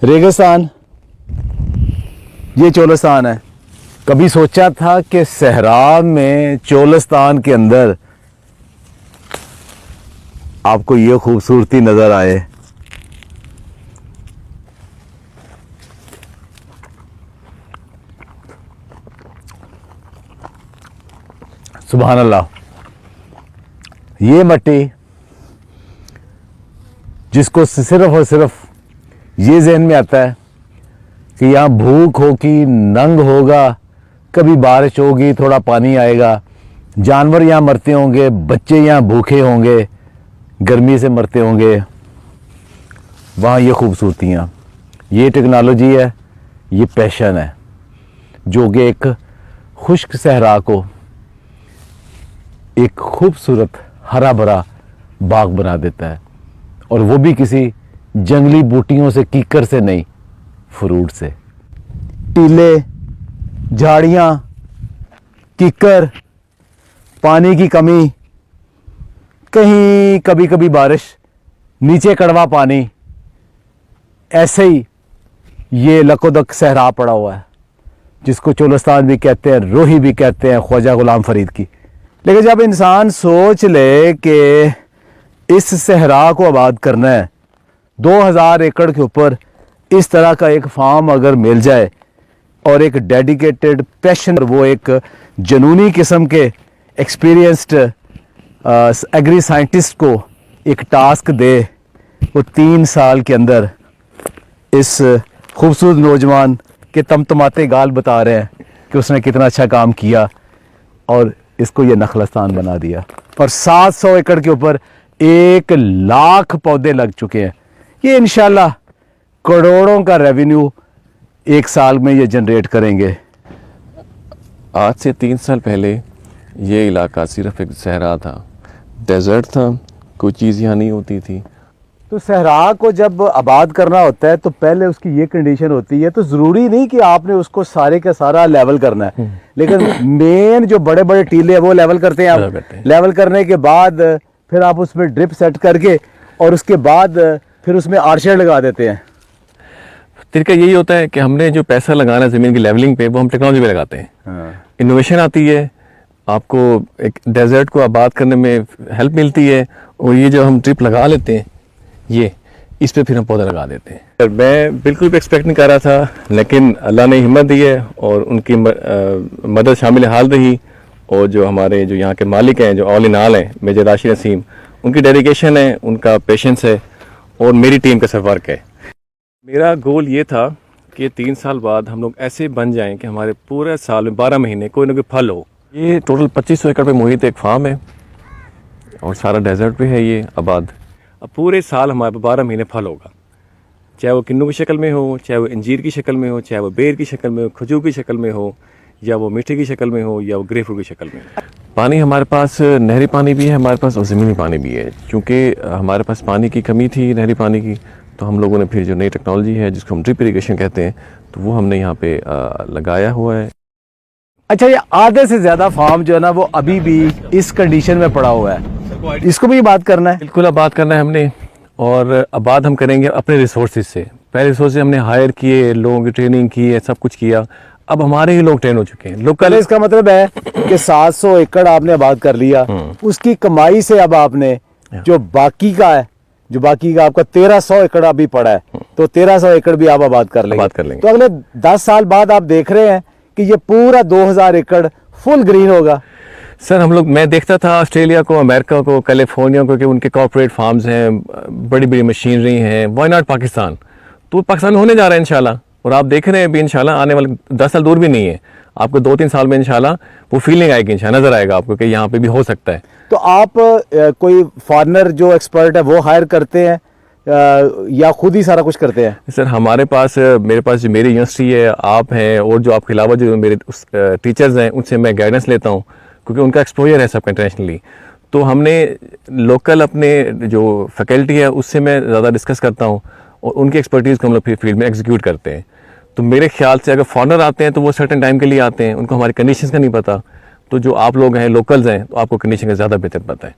रेगिस्तान, ये चोलिस्तान है। कभी सोचा था कि सहरा में चोलिस्तान के अंदर आपको ये खूबसूरती नजर आए। सुभान अल्लाह। ये मट्टी जिसको सिर्फ और सिर्फ ये जहन में आता है कि यहाँ भूख होगी, नंग होगा, कभी बारिश होगी, थोड़ा पानी आएगा, जानवर यहाँ मरते होंगे, बच्चे यहाँ भूखे होंगे, गर्मी से मरते होंगे, वहाँ ये खूबसूरतियाँ, ये टेक्नोलॉजी है, ये पैशन है जो कि एक खुश्क सहरा को एक खूबसूरत हरा भरा बाग बना देता है। और वो भी किसी जंगली बूटियों से, कीकर से नहीं, फ्रूट से। टीले, झाड़ियाँ, कीकर, पानी की कमी, कहीं कभी कभी बारिश, नीचे कड़वा पानी, ऐसे ही ये लकोदक सहरा पड़ा हुआ है जिसको चोलिस्तान भी कहते हैं, रोही भी कहते हैं ख्वाजा गुलाम फरीद की। लेकिन जब इंसान सोच ले कि इस सहरा को आबाद करना है, 2000 एकड़ के ऊपर इस तरह का एक फार्म अगर मिल जाए और एक डेडिकेटेड पैशन, वो एक जनूनी किस्म के एक्सपीरियंस्ड एग्री साइंटिस्ट को एक टास्क दे, वो 3 साल के अंदर इस खूबसूरत नौजवान के तमतमाते गाल बता रहे हैं कि उसने कितना अच्छा काम किया और इसको ये नखलस्तान बना दिया। और 700 एकड़ के ऊपर 1 लाख पौधे लग चुके हैं। ये इंशाल्लाह करोड़ों का रेवेन्यू 1 साल में ये जनरेट करेंगे। आज से 3 साल पहले ये इलाका सिर्फ एक सहरा था, डेजर्ट था, कोई चीज़ यहाँ नहीं होती थी। तो सहरा को जब आबाद करना होता है तो पहले उसकी ये कंडीशन होती है, तो ज़रूरी नहीं कि आपने उसको सारे का सारा लेवल करना है, लेकिन मेन जो बड़े बड़े टीले हैं वो लेवल करते हैं आप। लेवल करने के बाद फिर आप उसमें ड्रिप सेट करके और उसके बाद फिर उसमें आर्चर लगा देते हैं। तरीका यही होता है कि हमने जो पैसा लगाना है ज़मीन की लेवलिंग पे, वो हम टेक्नोलॉजी पे लगाते हैं। इनोवेशन आती है, आपको एक डेजर्ट को आबाद करने में हेल्प मिलती है। और ये जो हम ड्रिप लगा लेते हैं, ये इस पे फिर हम पौधा लगा देते हैं। मैं बिल्कुल भी एक्सपेक्ट नहीं कर रहा था, लेकिन अल्लाह ने हिम्मत दी है और उनकी मदद शामिल हाल रही। और जो हमारे जो यहाँ के मालिक हैं, जो ऑल इन ऑल हैं, मेजर राशिद नसीम, उनकी डेडिकेशन है, उनका पेशेंस है और मेरी टीम का सिर्फ वर्क है। मेरा गोल ये था कि 3 साल बाद हम लोग ऐसे बन जाएं कि हमारे पूरे साल में 12 महीने कोई ना कोई फल हो। ये टोटल 2500 एकड़ पे मुहित एक फार्म है और सारा डेजर्ट पे है ये आबाद। अब पूरे साल हमारे पास 12 महीने फल होगा, चाहे वो किन्नू की शक्ल में हो, चाहे वो अंजीर की शक्ल में हो, चाहे वो बेर की शक्ल में हो, खजूर की शक्ल में हो, या वो मीठे की शक्ल में हो, या वो ग्रेपफ्रूट की शक्ल में हो। पानी हमारे पास नहरी पानी भी है हमारे पास और ज़मीनी पानी भी है। चूँकि हमारे पास पानी की कमी थी नहरी पानी की, तो हम लोगों ने फिर जो नई टेक्नोलॉजी है जिसको हम ड्रिप इरिगेशन कहते हैं, तो वो हमने यहाँ पे लगाया हुआ है। अच्छा, ये आधे से ज़्यादा फार्म जो है ना वो अभी भी इस कंडीशन में पड़ा हुआ है, इसको भी बात करना है। बिल्कुल आबाद करना है हमने, और आबाद हम करेंगे अपने रिसोर्सेज से। पहले रिसोर्सेज हमने हायर किए, लोगों की ट्रेनिंग की है, सब कुछ किया। अब हमारे ही लोग ट्रेन हो चुके हैं लोकल। इसका मतलब है कि 700 एकड़ आपने आबाद कर लिया, उसकी कमाई से अब आपने जो बाकी का है, जो बाकी का आपका 1300 एकड़ अभी पड़ा है, तो 1300 एकड़ भी आप आबाद कर लेंगे। तो अगले 10 साल बाद आप देख रहे हैं कि ये पूरा 2000 एकड़ फुल ग्रीन होगा। सर हम लोग, मैं देखता था ऑस्ट्रेलिया को, अमेरिका को, कैलिफोर्निया को कि उनके कॉर्पोरेट फार्म्स हैं, बड़ी बड़ी मशीनरी हैं, व्हाई नॉट पाकिस्तान? तो पाकिस्तान में होने जा रहा है इंशाल्लाह। और आप देख रहे हैं भी इंशाल्लाह आने वाले 10 साल दूर भी नहीं है, आपको 2-3 साल में इंशाल्लाह वो फीलिंग आएगी, इंशाल्लाह नजर आएगा आपको कि यहाँ पे भी हो सकता है। तो आप कोई फॉरेनर जो एक्सपर्ट है वो हायर करते हैं या खुद ही सारा कुछ करते हैं? सर हमारे पास, मेरे पास जो मेरी यूनिवर्सिटी है, आप हैं, और जो आपके अलावा जो मेरे टीचर्स हैं उनसे मैं गाइडेंस लेता हूँ, क्योंकि उनका एक्सपोजर है सबका इंटरनेशनली। तो हमने लोकल अपने जो फैकल्टी है उससे मैं ज़्यादा डिस्कस करता हूँ और उनकी एक्सपर्टीज़ को हम लोग फिर फील्ड में एग्जीक्यूट करते हैं। तो मेरे ख्याल से अगर फॉरेनर आते हैं तो वो सर्टेन टाइम के लिए आते हैं, उनको हमारी कंडीशंस का नहीं पता। तो जो आप लोग हैं, लोकल्स हैं, तो आपको कंडीशन का ज़्यादा बेहतर पता है।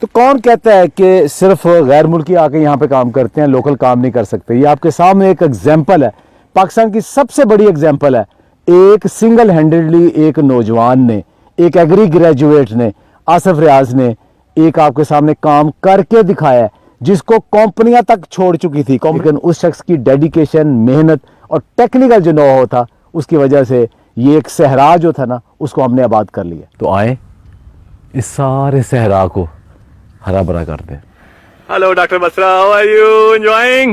तो कौन कहता है कि सिर्फ गैर मुल्की आके यहाँ पे काम करते हैं, लोकल काम नहीं कर सकते? ये आपके सामने एक एग्जाम्पल है, पाकिस्तान की सबसे बड़ी एग्जाम्पल है। एक सिंगल हैंडेडली एक नौजवान ने, एक एग्री ग्रेजुएट ने, आसिफ रियाज ने एक आपके सामने काम करके दिखाया है, जिसको कंपनियां तक छोड़ चुकी थी। लेकिन उस शख्स की डेडिकेशन, मेहनत और टेक्निकल जो नो था, उसकी वजह से ये एक सहरा जो था ना, उसको हमने आबाद कर लिया। तो आए इस सारे सहरा को हरा भरा कर दें। Hello, Dr. Basra. How are you? Enjoying?